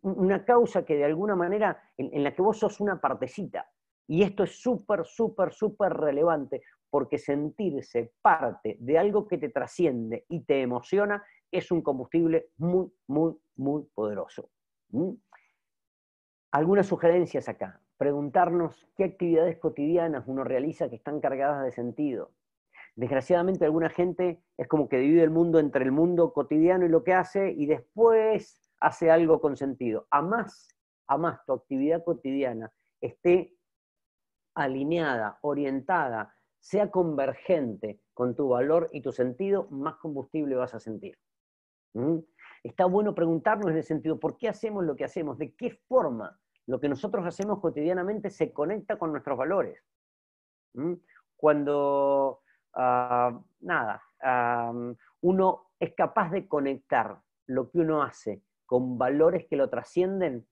una causa que de alguna manera, en la que vos sos una partecita. Y esto es súper, súper, súper relevante, porque sentirse parte de algo que te trasciende y te emociona es un combustible muy, muy, muy poderoso. ¿Mm? Algunas sugerencias acá. Preguntarnos qué actividades cotidianas uno realiza que están cargadas de sentido. Desgraciadamente alguna gente es como que divide el mundo entre el mundo cotidiano y lo que hace, y después hace algo con sentido. A más tu actividad cotidiana esté alineada, orientada, sea convergente con tu valor y tu sentido, más combustible vas a sentir. ¿Mm? Está bueno preguntarnos en el sentido, ¿por qué hacemos lo que hacemos? ¿De qué forma lo que nosotros hacemos cotidianamente se conecta con nuestros valores? ¿Mm? Cuando, uno es capaz de conectar lo que uno hace con valores que lo trascienden,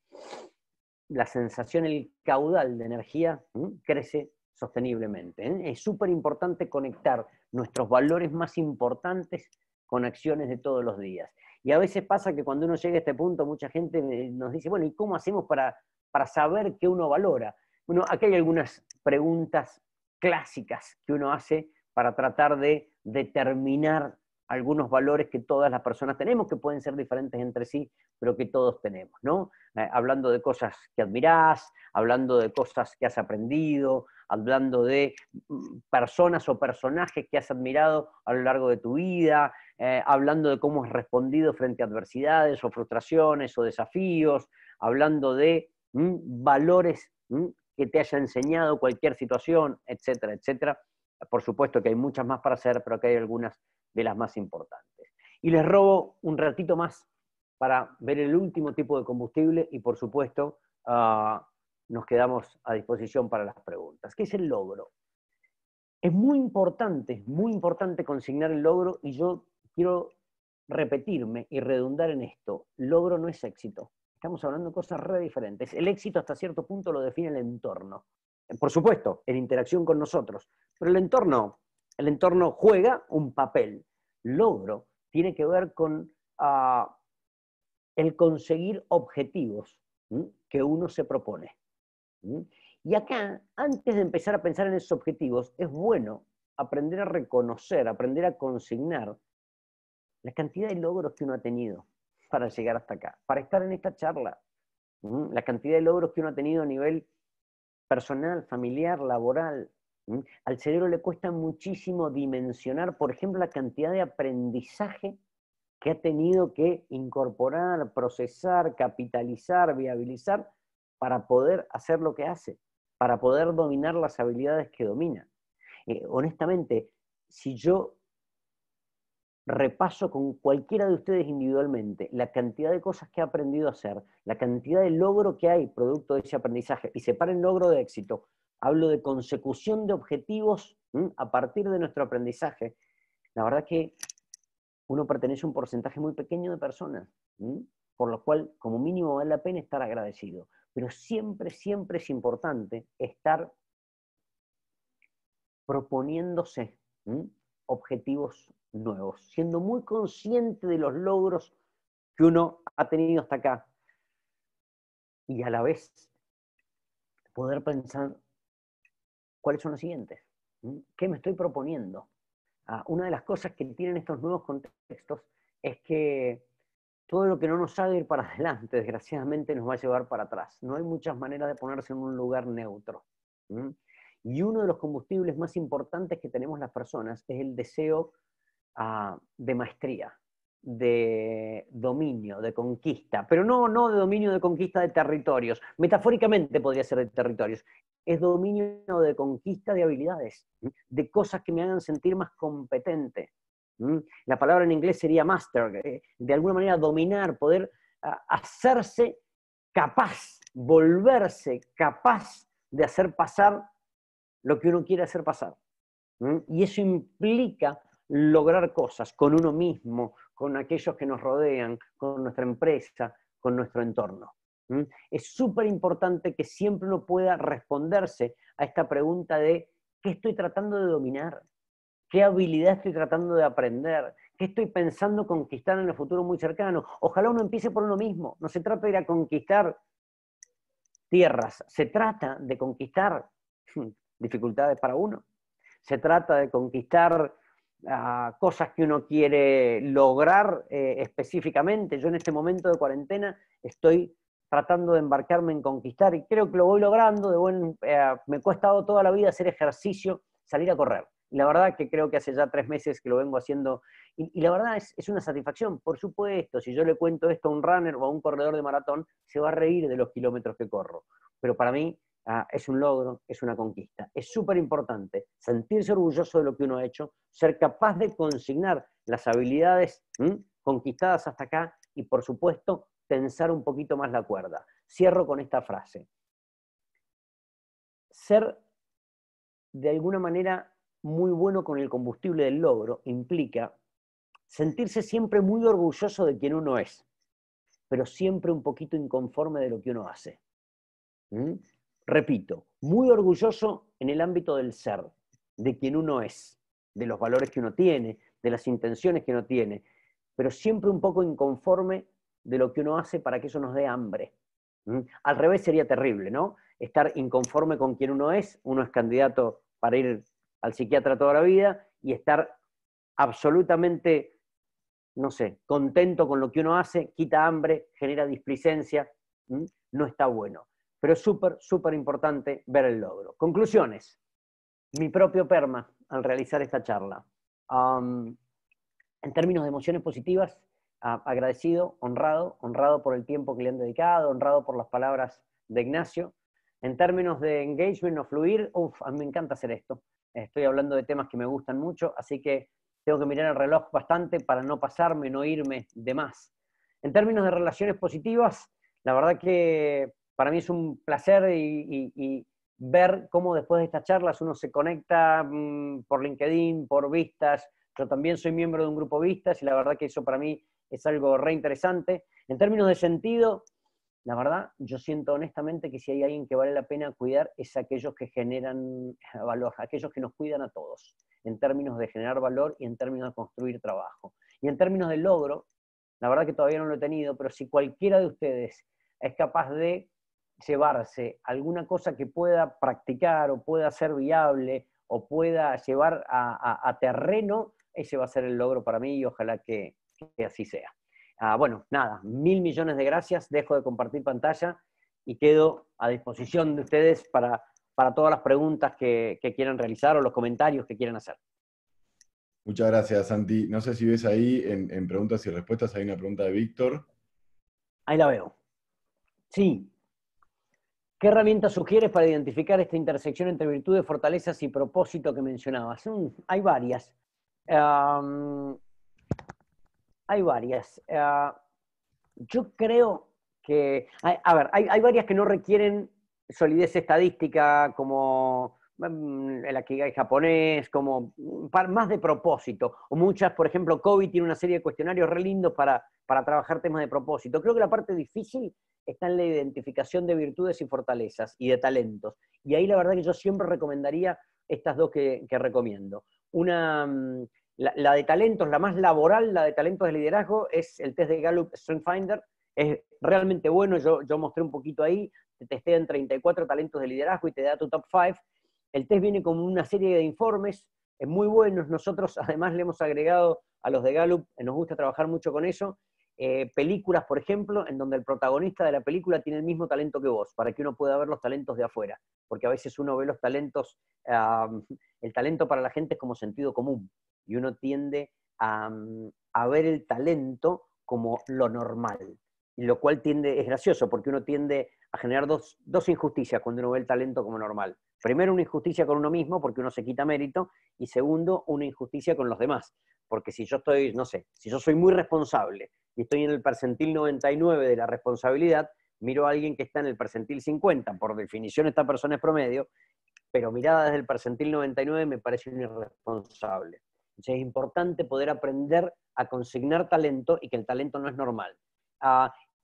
la sensación, el caudal de energía crece sosteniblemente. Es súper importante conectar nuestros valores más importantes con acciones de todos los días. Y a veces pasa que cuando uno llega a este punto, mucha gente nos dice, bueno, ¿y cómo hacemos para saber qué uno valora? Bueno, aquí hay algunas preguntas clásicas que uno hace para tratar de determinar algunos valores que todas las personas tenemos, que pueden ser diferentes entre sí, pero que todos tenemos, ¿no? Hablando de cosas que admirás, hablando de cosas que has aprendido, hablando de personas o personajes que has admirado a lo largo de tu vida, hablando de cómo has respondido frente a adversidades o frustraciones o desafíos, hablando de valores que te haya enseñado cualquier situación, etcétera, etcétera. Por supuesto que hay muchas más para hacer, pero que hay algunas de las más importantes. Y les robo un ratito más para ver el último tipo de combustible y, por supuesto, nos quedamos a disposición para las preguntas. ¿Qué es el logro? Es muy importante consignar el logro, y yo quiero repetirme y redundar en esto. Logro no es éxito. Estamos hablando de cosas re diferentes. El éxito hasta cierto punto lo define el entorno. Por supuesto, en interacción con nosotros. Pero el entorno juega un papel. Logro tiene que ver con el conseguir objetivos que uno se propone. Y acá, antes de empezar a pensar en esos objetivos, es bueno aprender a reconocer, aprender a consignar la cantidad de logros que uno ha tenido para llegar hasta acá, para estar en esta charla. La cantidad de logros que uno ha tenido a nivel personal, familiar, laboral. Al cerebro le cuesta muchísimo dimensionar, por ejemplo, la cantidad de aprendizaje que ha tenido que incorporar, procesar, capitalizar, viabilizar para poder hacer lo que hace, para poder dominar las habilidades que domina. Honestamente, si yo repaso con cualquiera de ustedes individualmente la cantidad de cosas que ha aprendido a hacer, la cantidad de logro que hay producto de ese aprendizaje, y separen logro de éxito, hablo de consecución de objetivos a partir de nuestro aprendizaje, la verdad que uno pertenece a un porcentaje muy pequeño de personas, por lo cual como mínimo vale la pena estar agradecido. Pero siempre, siempre es importante estar proponiéndose objetivos nuevos, siendo muy consciente de los logros que uno ha tenido hasta acá, y a la vez poder pensar cuáles son los siguientes. ¿Qué me estoy proponiendo? Una de las cosas que tienen estos nuevos contextos es que todo lo que no nos haga ir para adelante, desgraciadamente, nos va a llevar para atrás. No hay muchas maneras de ponerse en un lugar neutro. Y uno de los combustibles más importantes que tenemos las personas es el deseo de maestría, de dominio, de conquista, pero no de dominio, de conquista de territorios. Metafóricamente podría ser de territorios. Es dominio de conquista de habilidades, de cosas que me hagan sentir más competente. La palabra en inglés sería master, de alguna manera dominar, poder hacerse capaz, volverse capaz de hacer pasar lo que uno quiere hacer pasar. Y eso implica lograr cosas con uno mismo, con aquellos que nos rodean, con nuestra empresa, con nuestro entorno. Es súper importante que siempre uno pueda responderse a esta pregunta de ¿qué estoy tratando de dominar? ¿Qué habilidad estoy tratando de aprender? ¿Qué estoy pensando conquistar en el futuro muy cercano? Ojalá uno empiece por uno mismo. No se trata de ir a conquistar tierras, se trata de conquistar dificultades para uno. Se trata de conquistar cosas que uno quiere lograr específicamente. Yo en este momento de cuarentena estoy tratando de embarcarme en conquistar y creo que lo voy logrando. Me ha costado toda la vida hacer ejercicio, salir a correr. Y la verdad que creo que hace ya 3 meses que lo vengo haciendo y la verdad es una satisfacción. Por supuesto, si yo le cuento esto a un runner o a un corredor de maratón, se va a reír de los kilómetros que corro. Pero para mí es un logro, es una conquista. Es súper importante sentirse orgulloso de lo que uno ha hecho, ser capaz de consignar las habilidades conquistadas hasta acá y, por supuesto, tensar un poquito más la cuerda. Cierro con esta frase. Ser, de alguna manera, muy bueno con el combustible del logro implica sentirse siempre muy orgulloso de quien uno es, pero siempre un poquito inconforme de lo que uno hace. Repito, muy orgulloso en el ámbito del ser, de quien uno es, de los valores que uno tiene, de las intenciones que uno tiene, pero siempre un poco inconforme de lo que uno hace para que eso nos dé hambre. Al revés sería terrible, ¿no? Estar inconforme con quien uno es candidato para ir al psiquiatra toda la vida, y estar absolutamente, no sé, contento con lo que uno hace, quita hambre, genera displicencia, no está bueno. Pero es súper, súper importante ver el logro. Conclusiones. Mi propio PERMA al realizar esta charla. En términos de emociones positivas, agradecido, honrado por el tiempo que le han dedicado, honrado por las palabras de Ignacio. En términos de engagement o fluir, a mí me encanta hacer esto. Estoy hablando de temas que me gustan mucho, así que tengo que mirar el reloj bastante para no pasarme, no irme de más. En términos de relaciones positivas, la verdad que para mí es un placer y ver cómo después de estas charlas uno se conecta por LinkedIn, por Vistas. Yo también soy miembro de un grupo Vistas y la verdad que eso para mí es algo re interesante. En términos de sentido, la verdad, yo siento honestamente que si hay alguien que vale la pena cuidar es aquellos que generan valor, aquellos que nos cuidan a todos, en términos de generar valor y en términos de construir trabajo. Y en términos de logro, la verdad que todavía no lo he tenido, pero si cualquiera de ustedes es capaz de llevarse alguna cosa que pueda practicar o pueda ser viable o pueda llevar a terreno, ese va a ser el logro para mí y ojalá que así sea. Bueno, nada, 1000 millones de gracias, dejo de compartir pantalla y quedo a disposición de ustedes para todas las preguntas que quieran realizar o los comentarios que quieran hacer. Muchas gracias, Santi. No sé si ves ahí en preguntas y respuestas, hay una pregunta de Víctor. Ahí la veo. Sí. ¿Qué herramientas sugieres para identificar esta intersección entre virtudes, fortalezas y propósito que mencionabas? Hay varias. Hay varias. Yo creo que... hay varias que no requieren solidez estadística, como el Ikigai japonés, como más de propósito. O muchas, por ejemplo, COVID tiene una serie de cuestionarios re lindos para trabajar temas de propósito. Creo que la parte difícil está en la identificación de virtudes y fortalezas y de talentos. Y ahí la verdad que yo siempre recomendaría estas dos que recomiendo. Una, la de talentos, la más laboral, la de talentos de liderazgo, es el test de Gallup Strength Finder. Es realmente bueno, yo mostré un poquito ahí, te testea en 34 talentos de liderazgo y te da tu top 5. El test viene con una serie de informes muy buenos. Nosotros además le hemos agregado a los de Gallup, nos gusta trabajar mucho con eso, películas, por ejemplo, en donde el protagonista de la película tiene el mismo talento que vos, para que uno pueda ver los talentos de afuera, porque a veces uno ve los talentos, el talento para la gente es como sentido común, y uno tiende a ver el talento como lo normal, y lo cual es gracioso, porque uno tiende a generar dos injusticias cuando uno ve el talento como normal. Primero, una injusticia con uno mismo, porque uno se quita mérito, y segundo, una injusticia con los demás, porque si yo estoy, no sé, si yo soy muy responsable, y estoy en el percentil 99 de la responsabilidad, miro a alguien que está en el percentil 50, por definición esta persona es promedio, pero mirada desde el percentil 99 me parece un irresponsable. Entonces es importante poder aprender a consignar talento y que el talento no es normal.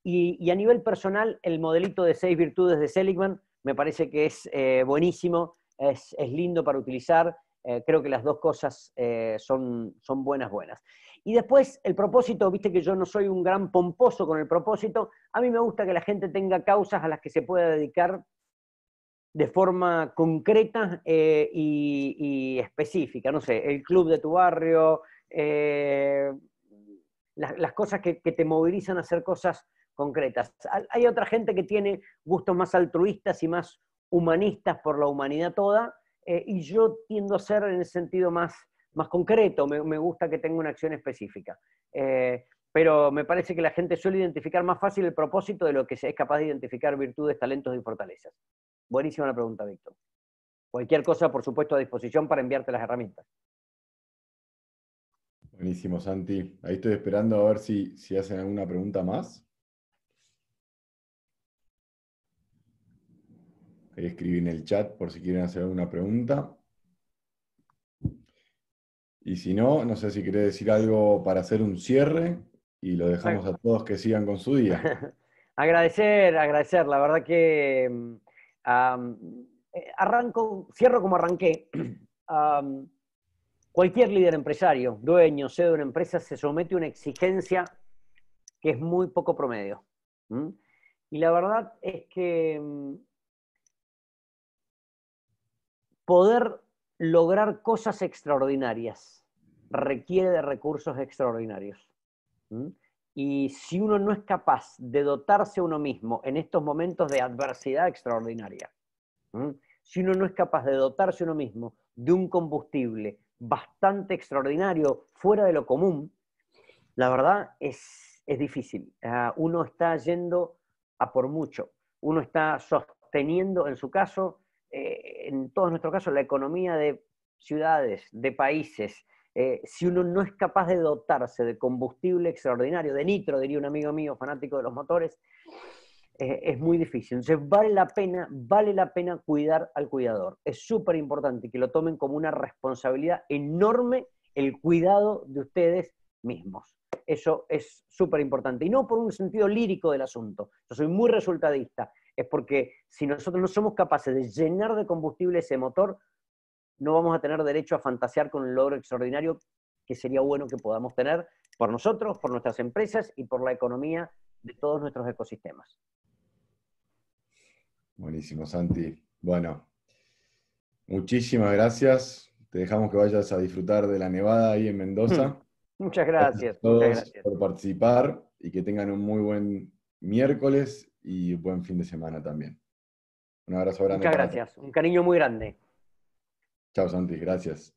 Y a nivel personal, el modelito de 6 virtudes de Seligman me parece que es buenísimo, es lindo para utilizar, Creo que las dos cosas son buenas. Y después, el propósito, viste que yo no soy un gran pomposo con el propósito, a mí me gusta que la gente tenga causas a las que se pueda dedicar de forma concreta y específica. No sé, el club de tu barrio, las cosas que te movilizan a hacer cosas concretas. Hay otra gente que tiene gustos más altruistas y más humanistas por la humanidad toda, y yo tiendo a ser en ese sentido más concreto, me gusta que tenga una acción específica. Pero me parece que la gente suele identificar más fácil el propósito de lo que se es capaz de identificar virtudes, talentos y fortalezas. Buenísima la pregunta, Víctor. Cualquier cosa, por supuesto, a disposición para enviarte las herramientas. Buenísimo, Santi. Ahí estoy esperando a ver si hacen alguna pregunta más. Ahí escribí en el chat por si quieren hacer alguna pregunta. Y si no, no sé si querés decir algo para hacer un cierre y lo dejamos a todos que sigan con su día. Agradecer. La verdad que cierro como arranqué. Cualquier líder empresario, dueño, CEO de una empresa, se somete a una exigencia que es muy poco promedio. Y la verdad es que poder lograr cosas extraordinarias requiere de recursos extraordinarios. Y si uno no es capaz de dotarse a uno mismo en estos momentos de adversidad extraordinaria, si uno no es capaz de dotarse a uno mismo de un combustible bastante extraordinario, fuera de lo común, la verdad es difícil. Uno está yendo a por mucho. Uno está sosteniendo, en su caso, en todos nuestros casos, la economía de ciudades, de países. Si uno no es capaz de dotarse de combustible extraordinario, de nitro, diría un amigo mío fanático de los motores, es muy difícil. Entonces vale la pena cuidar al cuidador. Es súper importante que lo tomen como una responsabilidad enorme el cuidado de ustedes mismos. Eso es súper importante. Y no por un sentido lírico del asunto. Yo soy muy resultadista. Es porque si nosotros no somos capaces de llenar de combustible ese motor, no vamos a tener derecho a fantasear con un logro extraordinario que sería bueno que podamos tener por nosotros, por nuestras empresas y por la economía de todos nuestros ecosistemas. Buenísimo, Santi. Bueno, muchísimas gracias. Te dejamos que vayas a disfrutar de la nevada ahí en Mendoza. Muchas Gracias gracias, a muchas todos gracias. por participar y que tengan un muy buen miércoles y buen fin de semana también. Un abrazo grande Muchas para todos. gracias. Un cariño muy grande. Chao, Santi. Gracias.